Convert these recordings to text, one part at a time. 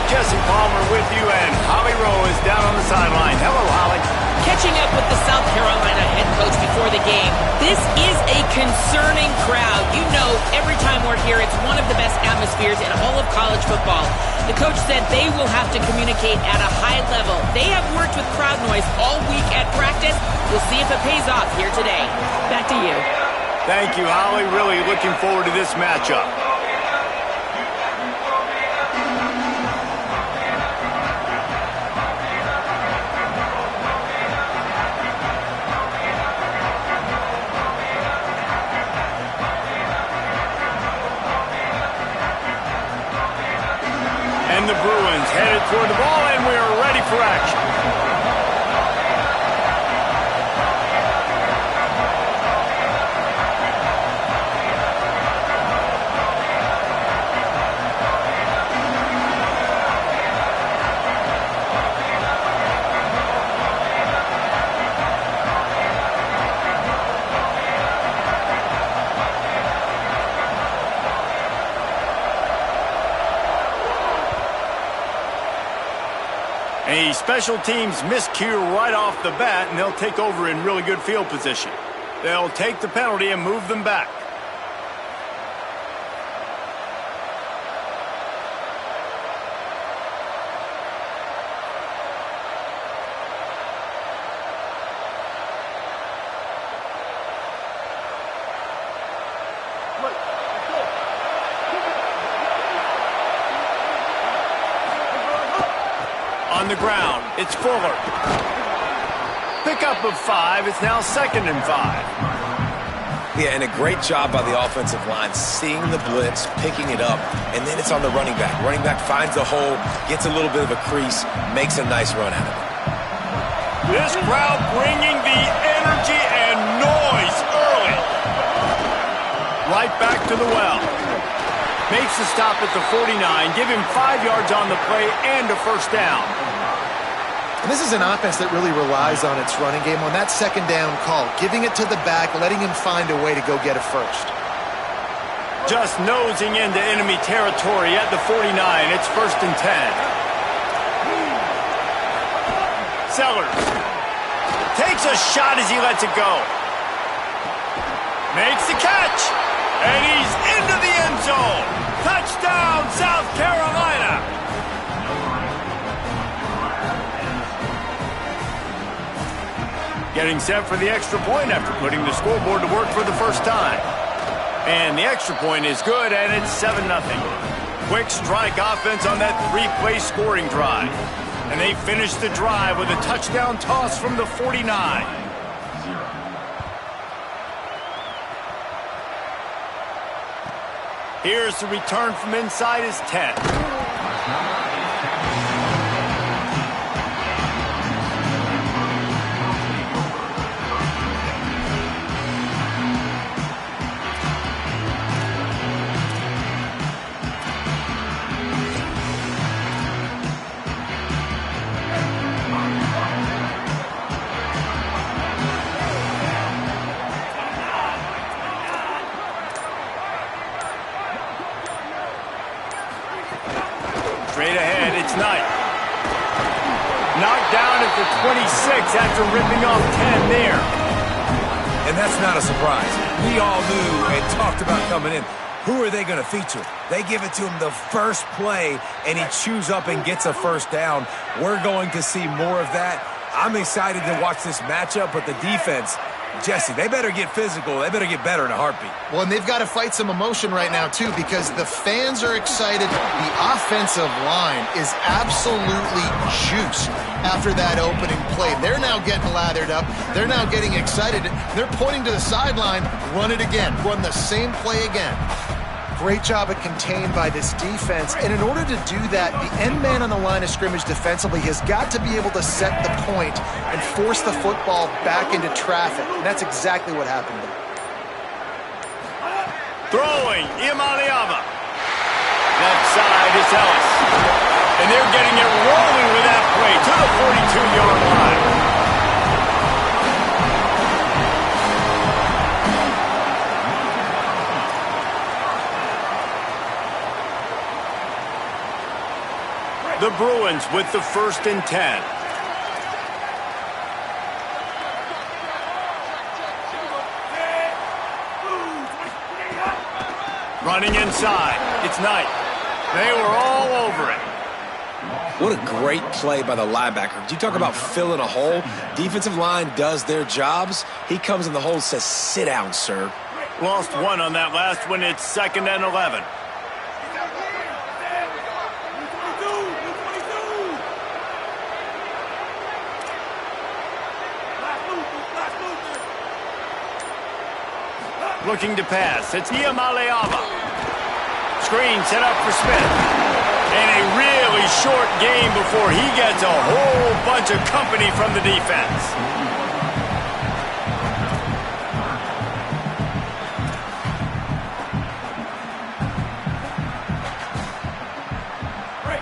Jesse Palmer with you, and Holly Rowe is down on the sideline. Hello, Holly. Catching up with the South Carolina head coach before the game, this is a concerning crowd. You know, every time we're here, it's one of the best atmospheres in all of college football. The coach said they will have to communicate at a high level. They have worked with crowd noise all week at practice. We'll see if it pays off here today. Back to you. Thank you, Holly. Really looking forward to this matchup. And the Bruins headed toward the ball, and we are ready for action. A special teams miscue right off the bat, and they'll take over in really good field position. They'll take the penalty and move them back. On the ground, it's Fuller. Pickup of 5. It's now 2nd and 5. Yeah, and a great job by the offensive line, seeing the blitz, picking it up, and then it's on the running back. Running back finds a hole, gets a little bit of a crease, makes a nice run out of it. This crowd bringing the energy and noise early. Right back to the well. Makes the stop at the 49, give him 5 yards on the play and a first down. And this is an offense that really relies on its running game on that second down call, giving it to the back, letting him find a way to go get a first. Just nosing into enemy territory at the 49. It's 1st and 10. Sellers takes a shot as he lets it go. Makes the catch. And he's into the end zone. Touchdown, South Carolina. Getting set for the extra point after putting the scoreboard to work for the first time. And the extra point is good, and it's 7-0. Quick strike offense on that 3-play scoring drive. And they finish the drive with a touchdown toss from the 49. Here's the return from inside his 10. Straight ahead, it's Knight. Knocked down at the 26 after ripping off 10 there. And that's not a surprise. We all knew and talked about coming in. Who are they going to feature? They give it to him the first play, and he chews up and gets a first down. We're going to see more of that. I'm excited to watch this matchup, but the defense, Jesse, they better get physical. They better get better in a heartbeat. Well, and they've got to fight some emotion right now, too, because the fans are excited. The offensive line is absolutely juiced after that opening play. They're now getting lathered up. They're now getting excited. They're pointing to the sideline. Run it again. Run the same play again. Great job at contained by this defense. And in order to do that, the end man on the line of scrimmage defensively has got to be able to set the point and force the football back into traffic. And that's exactly what happened there. Throwing, Imaliava. Left side is Ellis. And they're getting it rolling with that play to the 42-yard line. The Bruins with the 1st and 10. Running inside. It's Knight. They were all over it. What a great play by the linebacker. Do you talk about filling a hole? Defensive line does their jobs. He comes in the hole and says, sit down, sir. Lost one on that last one. It's 2nd and 11. Looking to pass. It's Iamaleava. Screen set up for Smith. And a really short game before he gets a whole bunch of company from the defense.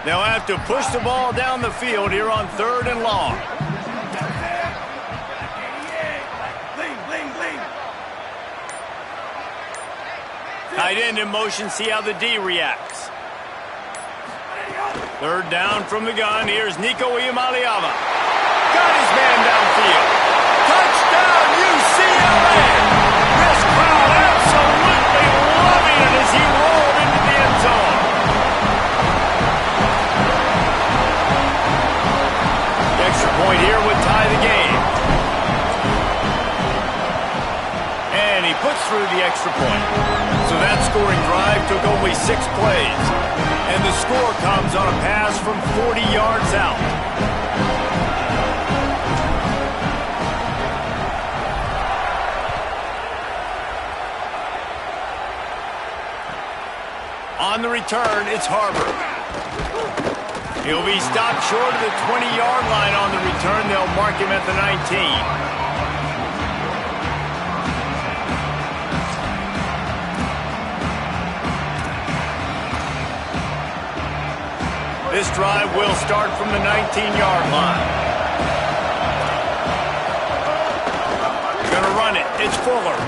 They'll have to push the ball down the field here on 3rd and long. Tight end in motion, see how the D reacts. 3rd down from the gun. Here's Nico Iamaleava. Got his man downfield. Touchdown, UCLA! This crowd absolutely loving it as he rolled into the end zone. The extra point here would tie the game. And he puts through the extra point. So that scoring drive took only 6 plays. And the score comes on a pass from 40 yards out. On the return, it's Harbor. He'll be stopped short of the 20-yard line on the return. They'll mark him at the 19. This drive will start from the 19-yard line. Gonna run it. It's Fuller.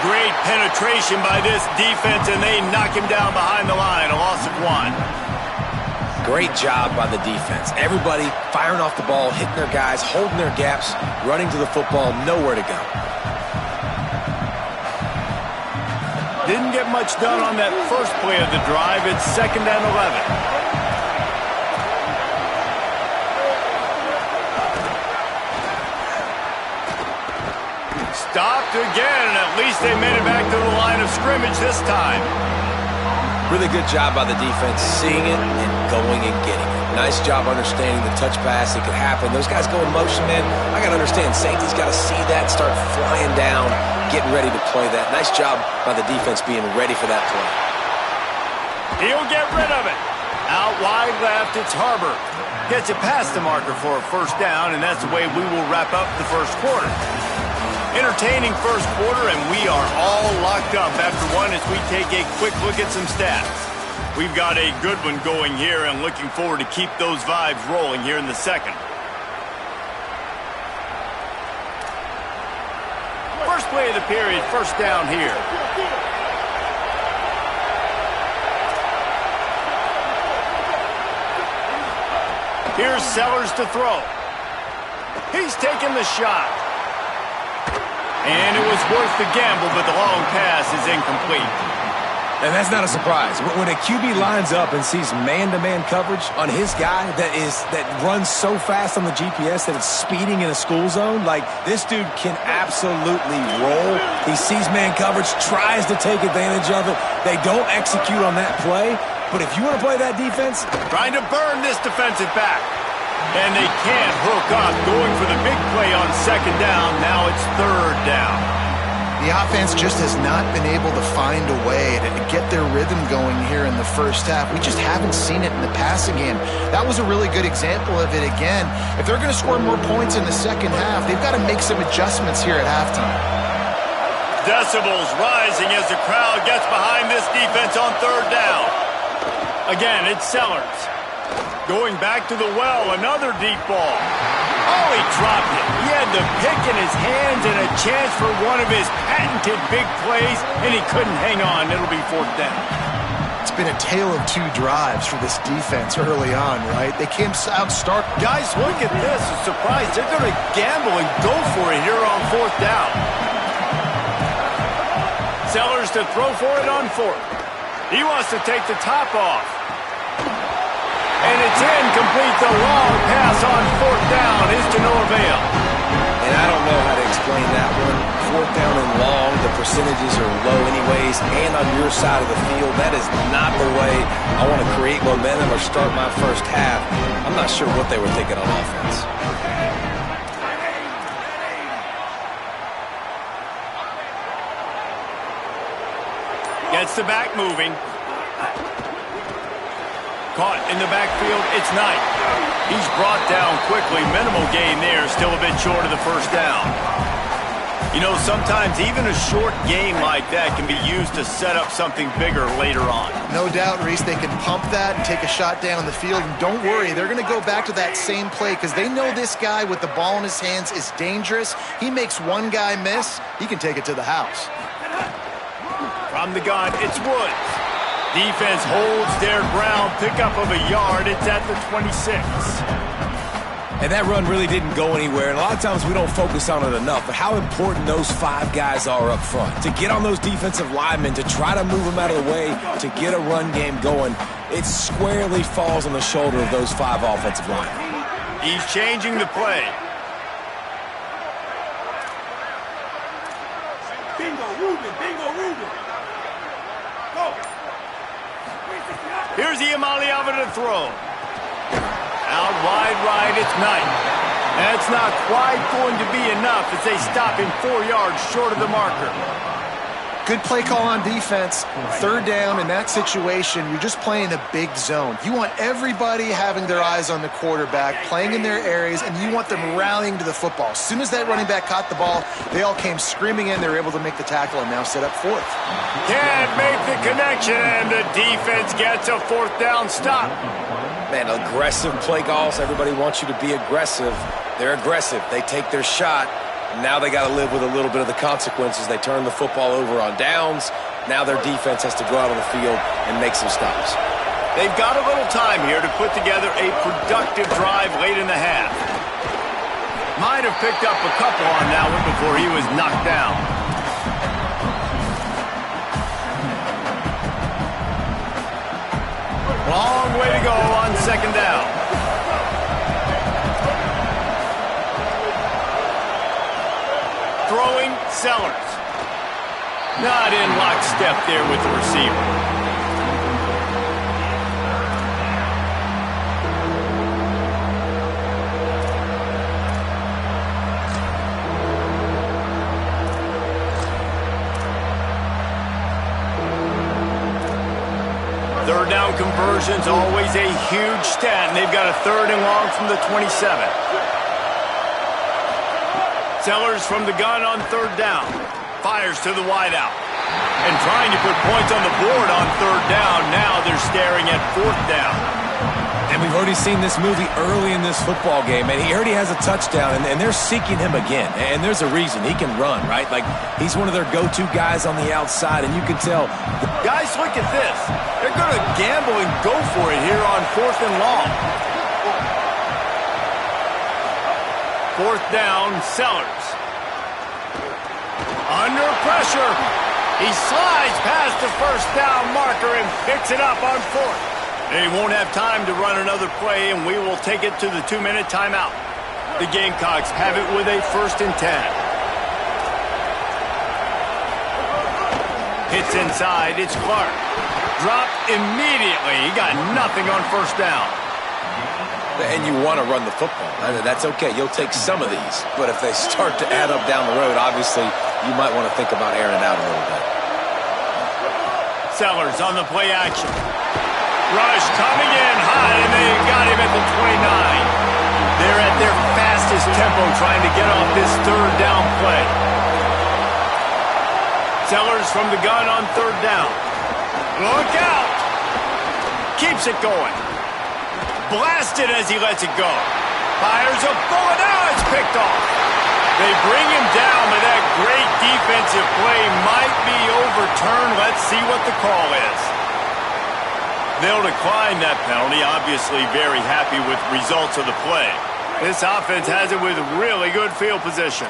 Great penetration by this defense, and they knock him down behind the line. A loss of 1. Great job by the defense. Everybody firing off the ball, hitting their guys, holding their gaps, running to the football, nowhere to go. Didn't get much done on that first play of the drive. It's 2nd and 11. Stopped again, and at least they made it back to the line of scrimmage this time. Really good job by the defense, seeing it and going and getting it. Nice job understanding the touch pass. It could happen. Those guys go in motion, man. I got to understand. Safety's got to see that, start flying down, getting ready to play that. Nice job by the defense being ready for that play. He'll get rid of it. Out wide left, it's Harbor. Gets it past the marker for a 1st down, and that's the way we will wrap up the 1st quarter. Entertaining 1st quarter, and we are all locked up after 1 as we take a quick look at some stats. We've got a good one going here and looking forward to keep those vibes rolling here in the 2nd. First play of the period, 1st down here. Here's Sellers to throw. He's taking the shot. And it was worth the gamble, but the long pass is incomplete. And that's not a surprise. When a QB lines up and sees man-to-man coverage on his guy that runs so fast on the GPS that it's speeding in a school zone, like, this dude can absolutely roll. He sees man coverage, tries to take advantage of it. They don't execute on that play. But if you want to play that defense, trying to burn this defensive back. And they can't hook up, going for the big play on 2nd down. Now it's 3rd down. The offense just has not been able to find a way to get their rhythm going here in the 1st half. We just haven't seen it in the passing game. That was a really good example of it again. If they're going to score more points in the 2nd half, they've got to make some adjustments here at halftime. Decibels rising as the crowd gets behind this defense on 3rd down. Again, it's Sellers. Going back to the well, another deep ball. Oh, he dropped it. He had the pick in his hands and a chance for one of his patented big plays, and he couldn't hang on. It'll be 4th down. It's been a tale of two drives for this defense early on, right? They came out start. Guys, look at this. A surprise. They're going to gamble and go for it here on 4th down. Sellers to throw for it on 4th. He wants to take the top off. And it's incomplete. The long pass on 4th down is to no avail. And I don't know how to explain that one. 4th down and long, the percentages are low anyways, and on your side of the field, that is not the way I want to create momentum or start my first half. I'm not sure what they were thinking on offense. Gets the back moving. Caught in the backfield, it's Knight. He's brought down quickly. Minimal gain there, still a bit short of the first down. You know, sometimes even a short game like that can be used to set up something bigger later on. No doubt, Reese, they can pump that and take a shot down the field. And don't worry, they're going to go back to that same play because they know this guy with the ball in his hands is dangerous. He makes one guy miss, he can take it to the house. From the gun, it's Woods. Defense holds their ground, pickup of a yard. It's at the 26. And that run really didn't go anywhere. And a lot of times we don't focus on it enough, but how important those 5 guys are up front. To get on those defensive linemen, to try to move them out of the way, to get a run game going, it squarely falls on the shoulder of those 5 offensive linemen. He's changing the play. Bingo, Ruben, bingo, Ruben. Go. Here's Iamaleava to throw. Out wide right, it's Knight. That's not quite going to be enough as they stop him 4 yards short of the marker. Good play call on defense. 3rd down in that situation, you're just playing a big zone. You want everybody having their eyes on the quarterback, playing in their areas, and you want them rallying to the football. As soon as that running back caught the ball, they all came screaming in. They were able to make the tackle and now set up 4th. Can't make the connection, and the defense gets a 4th down stop. Man, aggressive play calls. Everybody wants you to be aggressive. They're aggressive. They take their shot. Now they got to live with a little bit of the consequences. They turn the football over on downs. Now their defense has to go out on the field and make some stops. They've got a little time here to put together a productive drive late in the half. Might have picked up a couple on that one before he was knocked down. Long way to go on 2nd down. Throwing, Sellers. Not in lockstep there with the receiver. Third down conversion's always a huge stat, and they've got a 3rd and long from the 27. Sellers from the gun on 3rd down. Fires to the wideout. And trying to put points on the board on 3rd down. Now they're staring at 4th down. And we've already seen this movie early in this football game, and he already has a touchdown, and they're seeking him again. And there's a reason. He can run, right? Like, he's one of their go-to guys on the outside, and you can tell. Guys, look at this. They're going to gamble and go for it here on 4th and long. 4th down, Sellers. Under pressure. He slides past the 1st down marker and picks it up on 4th. They won't have time to run another play, and we will take it to the 2-minute timeout. The Gamecocks have it with a 1st and 10. Hits inside, it's Clark. Dropped immediately. He got nothing on 1st down. And you want to run the football. That's okay. You'll take some of these. But if they start to add up down the road, obviously, you might want to think about airing it out a little bit. Sellers on the play action. Rush coming in high, and they got him at the 29. They're at their fastest tempo trying to get off this 3rd down play. Sellers from the gun on 3rd down. Look out! Keeps it going. Blasted as he lets it go. Fires a bullet. Now it's picked off. They bring him down, but that great defensive play might be overturned. Let's see what the call is. They'll decline that penalty, obviously very happy with results of the play. This offense has it with really good field position.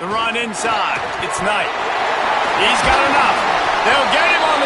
The run inside. It's Knight. He's got enough. They'll get him on